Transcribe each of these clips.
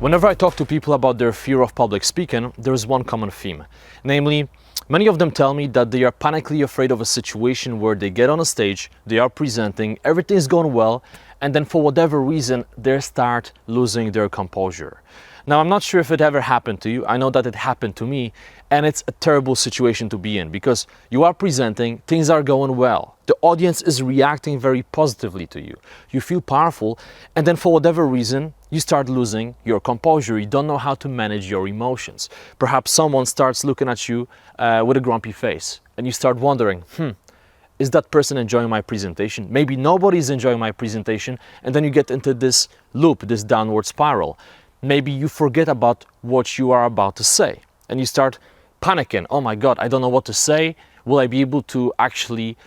Whenever I talk to people about their fear of public speaking, there is one common theme. Namely, many of them tell me that they are panically afraid of a situation where they get on a stage, they are presenting, everything is going well, and then for whatever reason, they start losing their composure. Now, I'm not sure if it ever happened to you. I know that it happened to me, and it's a terrible situation to be in because you are presenting, things are going well. The audience is reacting very positively to you. You feel powerful, and then for whatever reason, you start losing your composure. You don't know how to manage your emotions. Perhaps someone starts looking at you with a grumpy face, and you start wondering, is that person enjoying my presentation? Maybe nobody's enjoying my presentation, and then you get into this loop, this downward spiral. Maybe you forget about what you are about to say and you start panicking. Oh my God, I don't know what to say. Will I be able to actually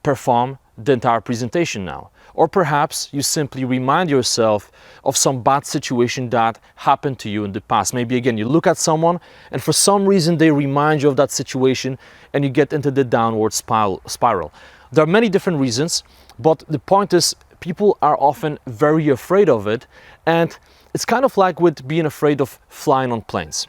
perform the entire presentation now? Or perhaps you simply remind yourself of some bad situation that happened to you in the past. Maybe again, you look at someone and for some reason they remind you of that situation and you get into the downward spiral. There are many different reasons, but the point is people are often very afraid of it, and it's kind of like with being afraid of flying on planes.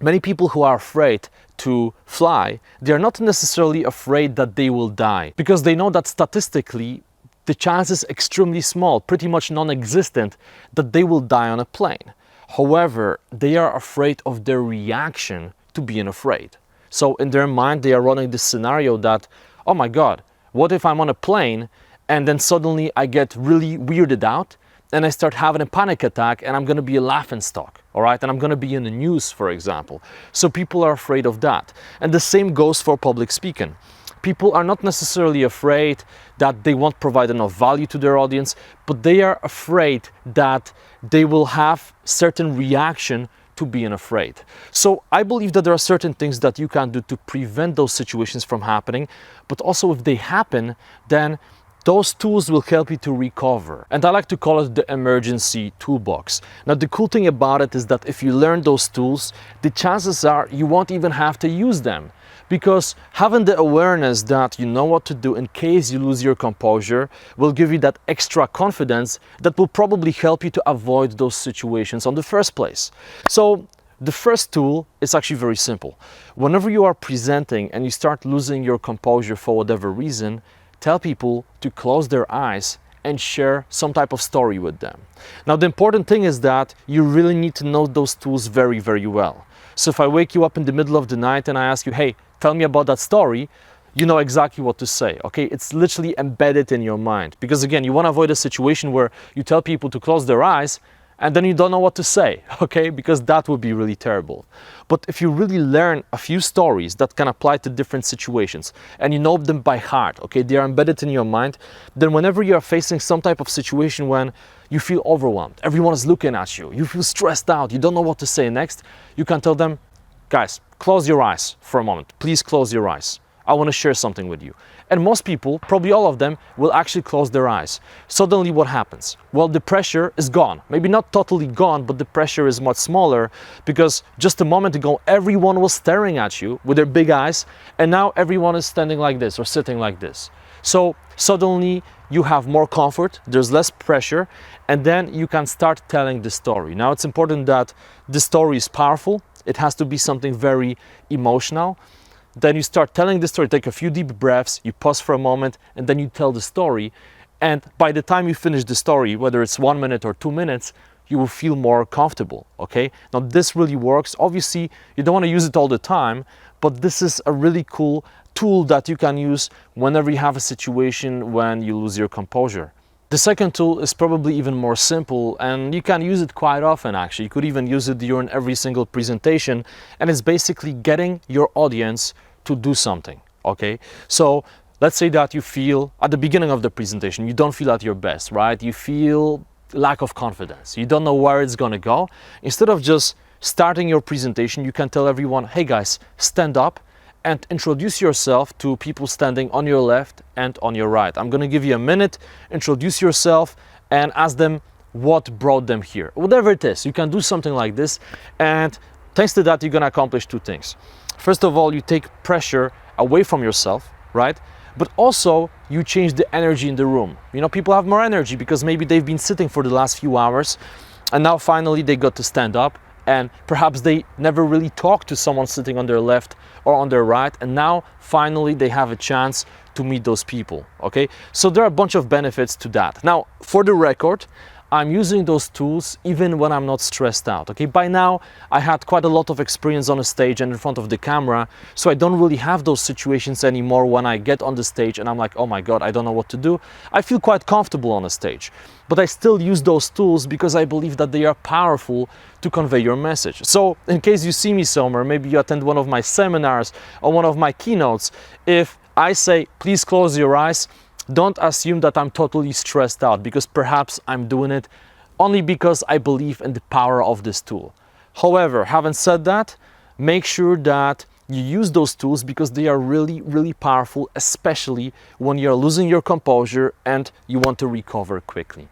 Many people who are afraid to fly, they are not necessarily afraid that they will die, because they know that statistically the chance is extremely small, pretty much non-existent, that they will die on a plane. However, they are afraid of their reaction to being afraid. So in their mind they are running this scenario that, oh my God, what if I'm on a plane and then suddenly I get really weirded out and I start having a panic attack and I'm going to be a laughingstock, all right? And I'm going to be in the news, for example. So people are afraid of that. And the same goes for public speaking. People are not necessarily afraid that they won't provide enough value to their audience, but they are afraid that they will have certain reaction to being afraid. So I believe that there are certain things that you can do to prevent those situations from happening, but also if they happen, then those tools will help you to recover. And I like to call it the emergency toolbox. Now, the cool thing about it is that if you learn those tools, the chances are you won't even have to use them. Because having the awareness that you know what to do in case you lose your composure will give you that extra confidence that will probably help you to avoid those situations in the first place. So the first tool is actually very simple. Whenever you are presenting and you start losing your composure for whatever reason, tell people to close their eyes and share some type of story with them. Now, the important thing is that you really need to know those tools very, very well. So if I wake you up in the middle of the night and I ask you, hey, tell me about that story, you know exactly what to say, okay? It's literally embedded in your mind. Because again, you want to avoid a situation where you tell people to close their eyes and then you don't know what to say, okay? Because that would be really terrible. But if you really learn a few stories that can apply to different situations and you know them by heart, okay, they are embedded in your mind, then whenever you are facing some type of situation when you feel overwhelmed, everyone is looking at you, you feel stressed out, you don't know what to say next, you can tell them, guys, close your eyes for a moment. Please close your eyes. I want to share something with you. And most people, probably all of them, will actually close their eyes. Suddenly what happens? Well, the pressure is gone. Maybe not totally gone, but the pressure is much smaller because just a moment ago, everyone was staring at you with their big eyes, and now everyone is standing like this or sitting like this. So suddenly you have more comfort, there's less pressure, and then you can start telling the story. Now, it's important that the story is powerful. It has to be something very emotional. Then you start telling the story, take a few deep breaths, you pause for a moment, and then you tell the story. And by the time you finish the story, whether it's 1 minute or 2 minutes, you will feel more comfortable, okay? Now, this really works. Obviously, you don't want to use it all the time, but this is a really cool tool that you can use whenever you have a situation when you lose your composure. The second tool is probably even more simple, and you can use it quite often actually. You could even use it during every single presentation, and it's basically getting your audience to do something, okay? So let's say that you feel at the beginning of the presentation, you don't feel at your best, right? You feel lack of confidence. You don't know where it's gonna go. Instead of just starting your presentation, you can tell everyone, hey guys, stand up and introduce yourself to people standing on your left and on your right. I'm gonna give you a minute, introduce yourself and ask them what brought them here. Whatever it is, you can do something like this, and thanks to that, you're gonna accomplish two things. First of all, you take pressure away from yourself, right? But also, you change the energy in the room. You know, people have more energy because maybe they've been sitting for the last few hours and now finally they got to stand up, and perhaps they never really talked to someone sitting on their left or on their right, and now finally they have a chance to meet those people. Okay, so there are a bunch of benefits to that. Now, for the record, I'm using those tools even when I'm not stressed out. Okay, by now I had quite a lot of experience on a stage and in front of the camera, so I don't really have those situations anymore when I get on the stage and I'm like, oh my god, I don't know what to do. I feel quite comfortable on a stage, but I still use those tools because I believe that they are powerful to convey your message. So in case you see me somewhere, maybe you attend one of my seminars or one of my keynotes, if I say please close your eyes, don't assume that I'm totally stressed out, because perhaps I'm doing it only because I believe in the power of this tool. However, having said that, make sure that you use those tools because they are really powerful, especially when you're losing your composure and you want to recover quickly.